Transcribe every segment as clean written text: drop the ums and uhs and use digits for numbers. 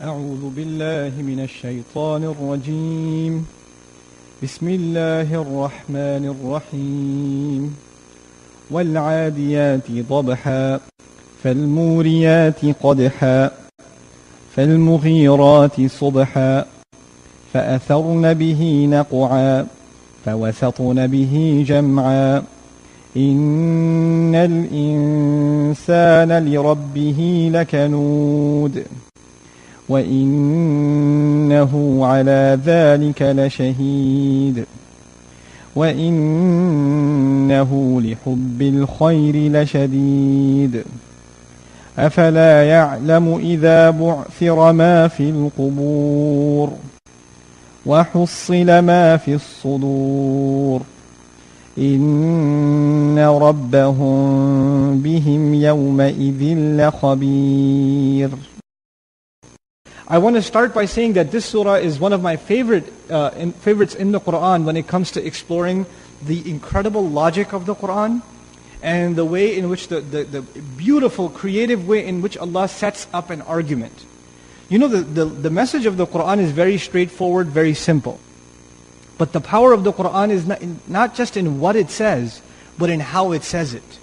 أعوذ بالله من الشيطان الرجيم بسم الله الرحمن الرحيم والعاديات ضبحا فالموريات قدحا فالمغيرات صبحا فأثرن به نقعا فوسطن به جمعا إن الإنسان لربه لكنود وإنه على ذلك لشهيد وإنه لحب الخير لشديد أفلا يعلم إذا بعثر ما في القبور وحصل ما في الصدور إن ربهم بهم يومئذ لخبير. I want to start by saying that this surah is one of my favorites in the Quran when it comes to exploring the incredible logic of the Quran and the way in which the beautiful, creative way in which Allah sets up an argument. You know, the message of the Quran is very straightforward, very simple. But the power of the Quran is not just in what it says, but in how it says it.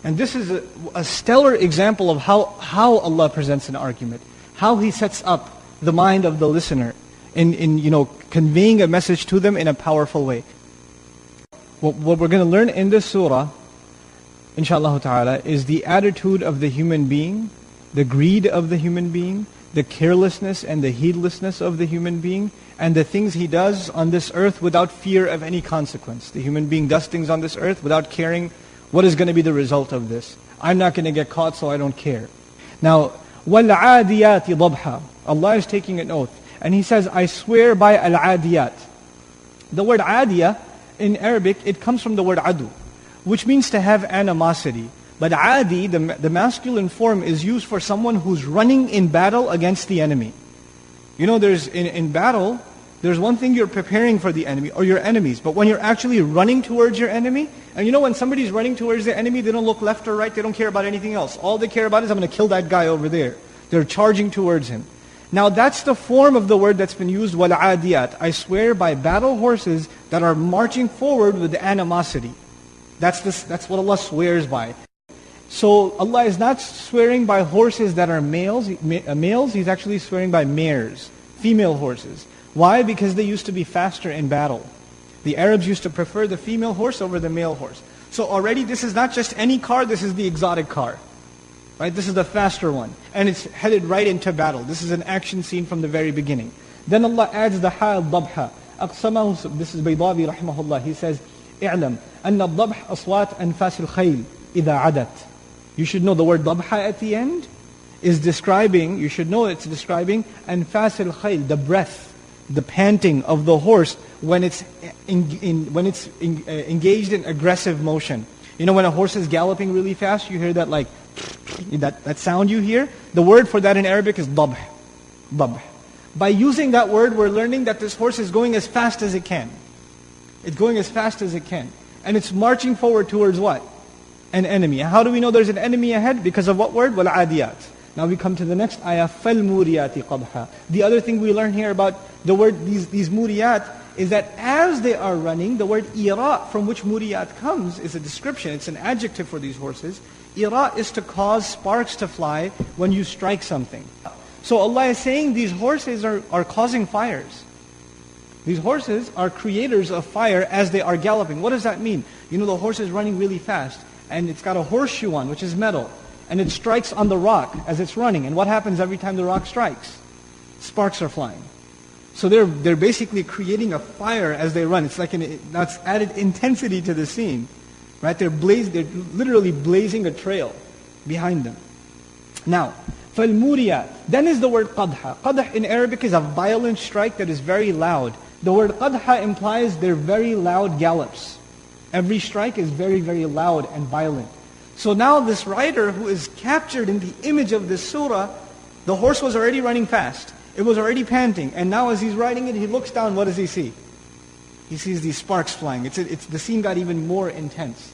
And this is a stellar example of how Allah presents an argument. How He sets up the mind of the listener in conveying a message to them in a powerful way. What we're going to learn in this surah, inshallah ta'ala, is the attitude of the human being, the greed of the human being, the carelessness and the heedlessness of the human being, and the things he does on this earth without fear of any consequence. The human being does things on this earth without caring what is going to be the result of this. I'm not going to get caught, so I don't care. Now, وَالْعَادِيَاتِ ضَبْحًا. Allah is taking an oath. And He says, I swear by al-adiyat. The word adiyah, in Arabic, it comes from the word adu, which means to have animosity. But adi, the masculine form, is used for someone who's running in battle against the enemy. You know, there's in battle, there's one thing you're preparing for the enemy, or your enemies. But when you're actually running towards your enemy, and you know when somebody's running towards the enemy, they don't look left or right, they don't care about anything else. All they care about is, I'm going to kill that guy over there. They're charging towards him. Now that's the form of the word that's been used, وَالْعَادِيَاتِ. I swear by battle horses that are marching forward with animosity. That's what Allah swears by. So Allah is not swearing by horses that are males. He's actually swearing by mares, female horses. Why? Because they used to be faster in battle. The Arabs used to prefer the female horse over the male horse. So already this is not just any car, this is the exotic car. Right? This is the faster one. And it's headed right into battle. This is an action scene from the very beginning. Then Allah adds the ha al-dabha. أقسمه, this is Baydawi rahimahullah. He says, اعلم أن الضبح أصوات أنفاس الخيل إذا عدت. You should know the word dabha at the end is describing, you should know it's describing أنفاس الخيل, the breath, the panting of the horse when it's engaged in aggressive motion. You know when a horse is galloping really fast, you hear that like, that sound you hear? The word for that in Arabic is dabh. Dabh. By using that word, we're learning that this horse is going as fast as it can. It's going as fast as it can. And it's marching forward towards what? An enemy. How do we know there's an enemy ahead? Because of what word? وَالْعَادِيَاتِ. Now we come to the next ayah, فَالْمُورِيَاتِ قَدْحًا. The other thing we learn here about the word, these muriyat, is that as they are running, the word ira, from which muriyat comes, is a description, it's an adjective for these horses. Ira is to cause sparks to fly when you strike something. So Allah is saying these horses are causing fires. These horses are creators of fire as they are galloping. What does that mean? You know the horse is running really fast, and it's got a horseshoe on, which is metal, and it strikes on the rock as it's running. And what happens every time the rock strikes? Sparks are flying. So they're basically creating a fire as they run. It's like that's added intensity to the scene. Right? They're literally blazing a trail behind them. Now, فَالْمُورِيَاتِ. Then is the word qadha. Qadha in Arabic is a violent strike that is very loud. The word qadha implies they're very loud gallops. Every strike is very, very loud and violent. So now this rider who is captured in the image of this surah, the horse was already running fast. It was already panting. And now as he's riding it, he looks down, what does he see? He sees these sparks flying. The scene got even more intense.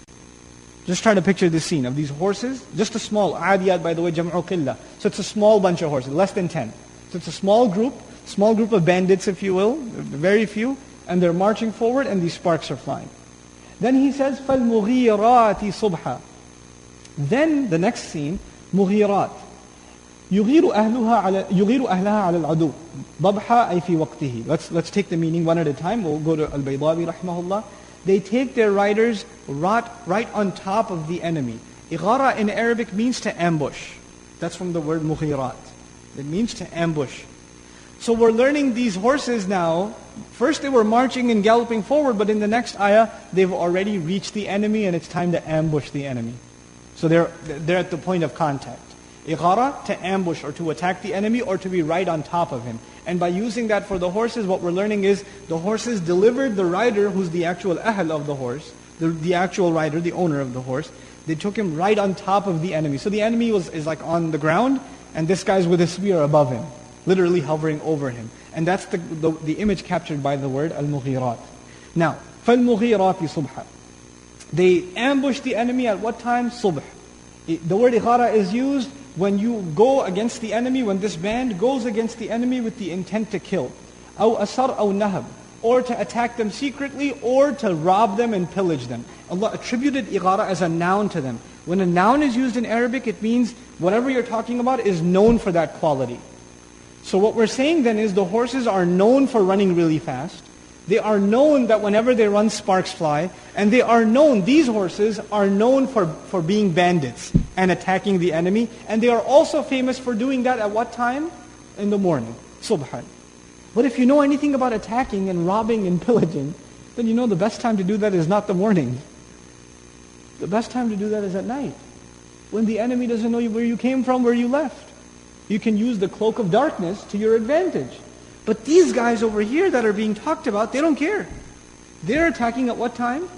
Just try to picture this scene of these horses. Just a small, Ādiyāt by the way, jam'u qillah. So it's a small bunch of horses, less than 10. So it's a small group of bandits, if you will, very few, and they're marching forward and these sparks are flying. Then he says, فَالْمُغِيرَاتِ صُبْحًا. Then the next scene, مُغِيرات. يغير أهلها على العدو ضبحا أي في وقته. Let's take the meaning one at a time. We'll go to Al-Baydawi rahimahullah. They take their riders right on top of the enemy. Ighara in Arabic means to ambush. That's from the word mughirat. It means to ambush. So we're learning these horses now. First they were marching and galloping forward, but in the next ayah, they've already reached the enemy and it's time to ambush the enemy. So they're at the point of contact. Ighara, to ambush or to attack the enemy or to be right on top of him. And by using that for the horses, what we're learning is the horses delivered the rider, who's the actual ahl of the horse, the actual rider, the owner of the horse. They took him right on top of the enemy. So the enemy is like on the ground, and this guy's with a spear above him, literally hovering over him. And that's the image captured by the word al-mughirat. Now, فَالْمُغِيرَاتِ صُبْحًا. They ambushed the enemy at what time? Subh. The word ighara is used when you go against the enemy, when this band goes against the enemy with the intent to kill. أو أسر أو نهب. Or to attack them secretly, or to rob them and pillage them. Allah attributed ighara as a noun to them. When a noun is used in Arabic, it means whatever you're talking about is known for that quality. So what we're saying then is the horses are known for running really fast. They are known that whenever they run, sparks fly. And they are known, these horses are known for being bandits and attacking the enemy. And they are also famous for doing that at what time? In the morning. Subhan. But if you know anything about attacking and robbing and pillaging, then you know the best time to do that is not the morning. The best time to do that is at night. When the enemy doesn't know where you came from, where you left. You can use the cloak of darkness to your advantage. But these guys over here that are being talked about, they don't care. They're attacking at what time?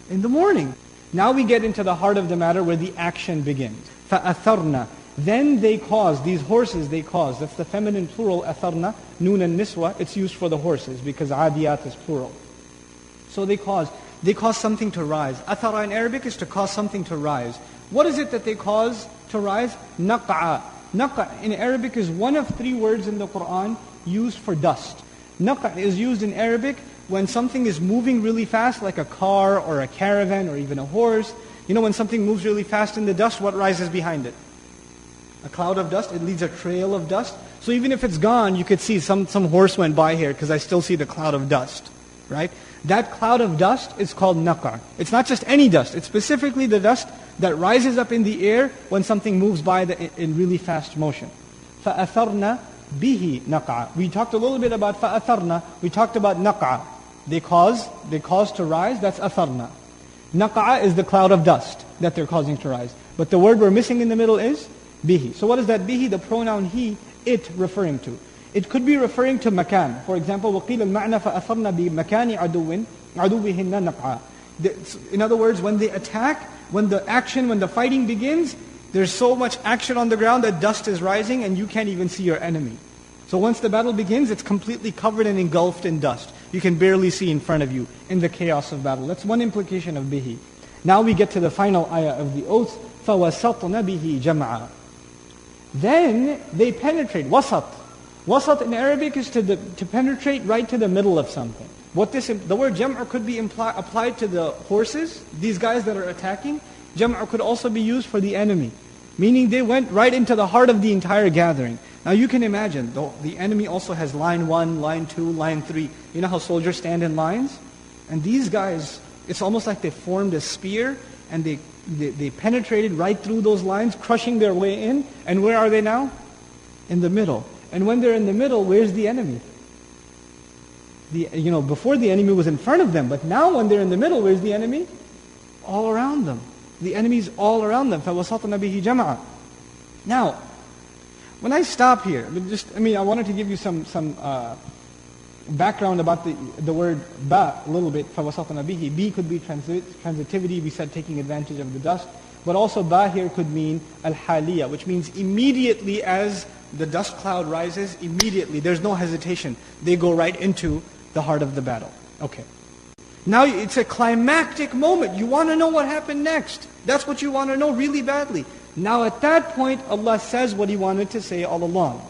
In the morning. Now we get into the heart of the matter where the action begins. فَأَثَرْنَا. Then they cause, these horses they cause, that's the feminine plural, atharna, noon and niswa, it's used for the horses because Ādiyāt is plural. So they cause something to rise. Athara in Arabic is to cause something to rise. What is it that they cause to rise? Naq'a. Naq'a in Arabic is one of three words in the Quran used for dust. Naq'a is used in Arabic when something is moving really fast, like a car or a caravan or even a horse. You know, when something moves really fast in the dust, what rises behind it? A cloud of dust, it leaves a trail of dust. So even if it's gone, you could see some horse went by here because I still see the cloud of dust, right? That cloud of dust is called naq'a. It's not just any dust, it's specifically the dust that rises up in the air when something moves by in really fast motion. فَأَثَرْنَا بِهِ نَقْعَ. We talked a little bit about فَأَثَرْنَا, we talked about naq'a. They cause to rise, that's atharna. Naq'a is the cloud of dust that they're causing to rise. But the word we're missing in the middle is bihi. So what is that bihi? The pronoun he, it referring to. It could be referring to makan. For example, وَقِيلَ الْمَعْنَى فَأَثَرْنَا بِمَكَانِ عَدُوِّهِنَّ نَقْعًا. In other words, when they attack, when the fighting begins, there's so much action on the ground that dust is rising and you can't even see your enemy. So once the battle begins, it's completely covered and engulfed in dust. You can barely see in front of you in the chaos of battle. That's one implication of bihi. Now we get to the final ayah of the oath. فَوَسَطْنَ بِهِ جَمْعًا. Then they penetrate. Wasat. Wasat in Arabic is to penetrate right to the middle of something. The word jam'a could be applied to the horses, these guys that are attacking. Jam'a could also be used for the enemy. Meaning they went right into the heart of the entire gathering. Now you can imagine, the enemy also has line 1, line 2, line 3. You know how soldiers stand in lines? And these guys, it's almost like they formed a spear and they penetrated right through those lines, crushing their way in. And where are they now? In the middle. And when they're in the middle, where's the enemy? Before the enemy was in front of them, but now when they're in the middle, where's the enemy? All around them. The enemy's all around them. فَوَسَطْنَ بِهِ جَمْعًا. Now, when I stop here, I wanted to give you some background about the word ba a little bit. فَوَسَطْنَ بِهِ. Bi could be transitivity, we said taking advantage of the dust. But also ba here could mean al-haliyah, which means immediately as the dust cloud rises, immediately, there's no hesitation. They go right into the heart of the battle. Okay. Now it's a climactic moment. You want to know what happened next. That's what you want to know really badly. Now at that point, Allah says what He wanted to say all along.